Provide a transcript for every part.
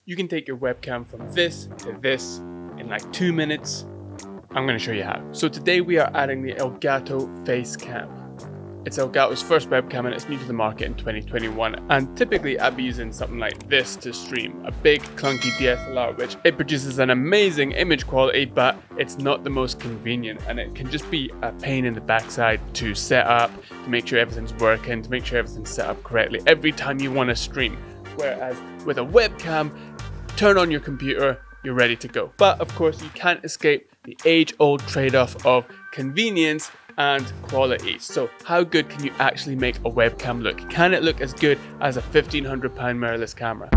You can take your webcam from this to this in like 2 minutes. I'm going to show you how. So today we are adding the Elgato Facecam. It's Elgato's first webcam and it's new to the market in 2021, and typically I'd be using something like this to stream, a big clunky DSLR, which it produces an amazing image quality, but it's not the most convenient, and it can just be a pain in the backside to set up, to make sure everything's working, to make sure everything's set up correctly every time you want to stream. Whereas with a webcam, turn on your computer, you're ready to go. But of course you can't escape the age-old trade-off of convenience and quality. So how good can you actually make a webcam look? Can it look as good as a £1,500 mirrorless camera?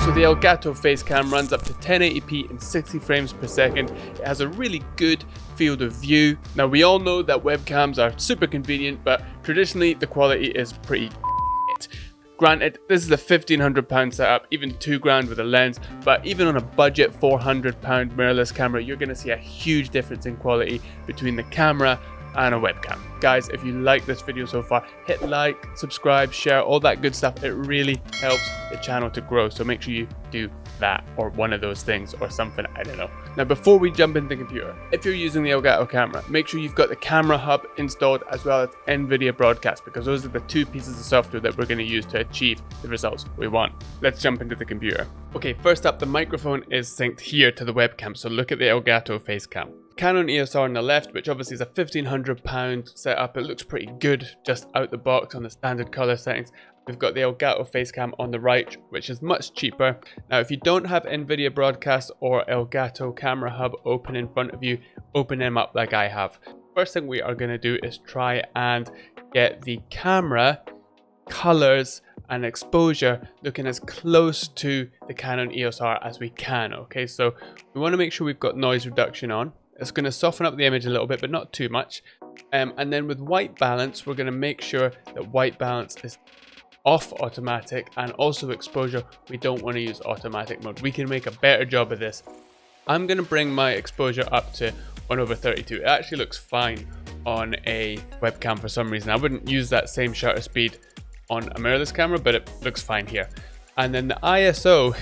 So the Elgato Facecam runs up to 1080p and 60 frames per second. It has a really good field of view. Now we all know that webcams are super convenient, but traditionally the quality is pretty shit. Granted, this is a £1,500 setup, even £2,000 with a lens, but even on a budget £400 mirrorless camera, you're going to see a huge difference in quality between the camera and a webcam. Guys, if you like this video so far, hit like, subscribe, share, all that good stuff. It really helps the channel to grow, so make sure you do that or one of those things or something, I don't know. Now before we jump into the computer, if you're using the Elgato camera, make sure you've got the camera hub installed as well as Nvidia broadcast, because those are the two pieces of software that we're going to use to achieve the results we want. Let's jump into the computer. Okay, first up, the microphone is synced here to the webcam, so look at the Elgato Facecam. Canon EOS R on the left, which obviously is a £1,500 setup. It looks pretty good just out the box on the standard color settings. We've got the Elgato Facecam on the right, which is much cheaper. Now, if you don't have Nvidia Broadcast or Elgato Camera Hub open in front of you, open them up like I have. First thing we are going to do is try and get the camera colors and exposure looking as close to the Canon EOS R as we can. Okay, so we want to make sure we've got noise reduction on. It's going to soften up the image a little bit, but not too much. And then with white balance, we're going to make sure that white balance is off automatic, and also exposure, we don't want to use automatic mode. We can make a better job of this. I'm going to bring my exposure up to 1/32. It actually looks fine on a webcam for some reason. I wouldn't use that same shutter speed on a mirrorless camera, but it looks fine here. And then the ISO,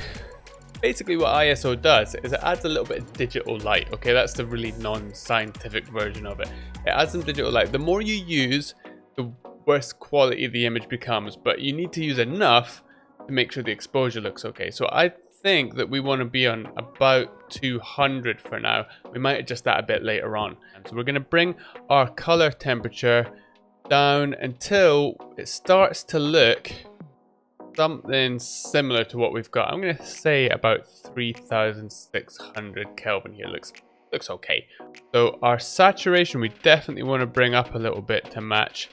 basically what ISO does is it adds a little bit of digital light. Okay, that's the really non-scientific version of it. It adds some digital light. The more you use, the worse quality the image becomes, but you need to use enough to make sure the exposure looks okay. So I think that we want to be on about 200 for now. We might adjust that a bit later on. So we're going to bring our color temperature down until it starts to look something similar to what we've got. I'm going to say about 3600 Kelvin here. Looks okay. So our saturation, we definitely want to bring up a little bit to match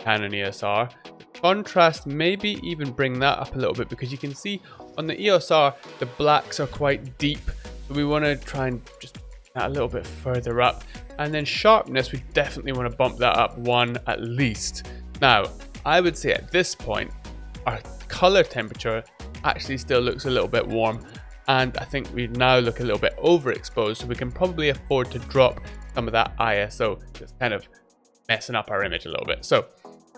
Canon EOS R. The contrast, maybe even bring that up a little bit, because you can see on the EOS R the blacks are quite deep, so we want to try and just that a little bit further up. And then sharpness, we definitely want to bump that up one at least. Now I would say at this point our color temperature actually still looks a little bit warm, and I think we now look a little bit overexposed, so we can probably afford to drop some of that ISO, just kind of messing up our image a little bit. So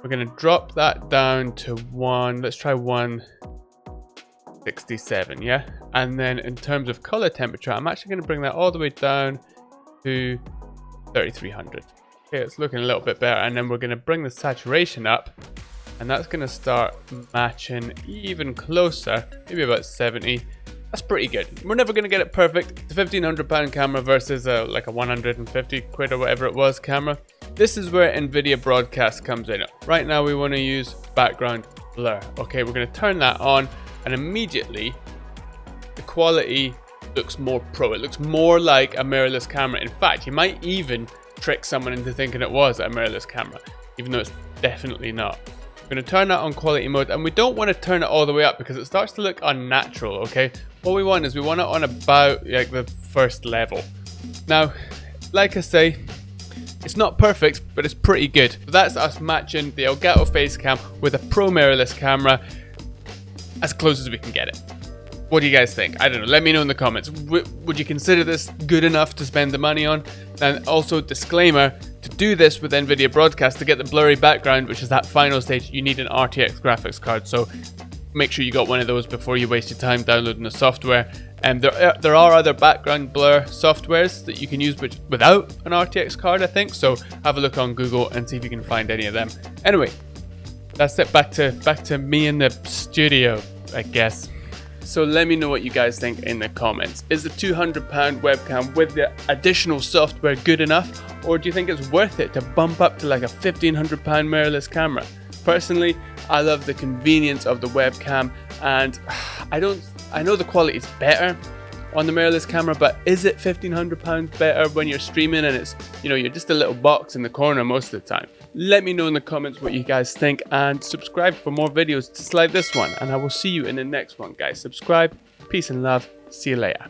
we're going to drop that down to let's try 167, yeah? And then in terms of color temperature, I'm actually going to bring that all the way down to 3300. Okay, it's looking a little bit better. And then we're going to bring the saturation up, and that's going to start matching even closer, maybe about 70. That's pretty good. We're never going to get it perfect. It's a £1,500 camera versus like a 150 quid or whatever it was camera. This is where Nvidia broadcast comes in. Right now we want to use background blur. Okay, we're going to turn that on, and immediately the quality looks more pro. It looks more like a mirrorless camera. In fact, you might even trick someone into thinking it was a mirrorless camera, even though it's definitely not. We're going to turn that on quality mode, and we don't want to turn it all the way up because it starts to look unnatural. Okay, what we want is we want it on about like the first level. Now, like I say, it's not perfect, but it's pretty good. So that's us matching the Elgato Facecam with a pro mirrorless camera as close as we can get it. What do you guys think? I don't know. Let me know in the comments. Would you consider this good enough to spend the money on? And also, disclaimer, to do this with Nvidia Broadcast, to get the blurry background, which is that final stage, you need an RTX graphics card. So make sure you got one of those before you waste your time downloading the software. And there are other background blur softwares that you can use without an RTX card, I think. So have a look on Google and see if you can find any of them. Anyway, that's it. Back to me in the studio, I guess. So let me know what you guys think in the comments. Is the £200 webcam with the additional software good enough? Or do you think it's worth it to bump up to like a £1,500 mirrorless camera? Personally, I love the convenience of the webcam, and I know the quality is better on the mirrorless camera, but is it £1,500 better when you're streaming and it's, you're just a little box in the corner most of the time? Let me know in the comments what you guys think, and subscribe for more videos just like this one, and I will see you in the next one, guys. Subscribe, peace and love, see you later.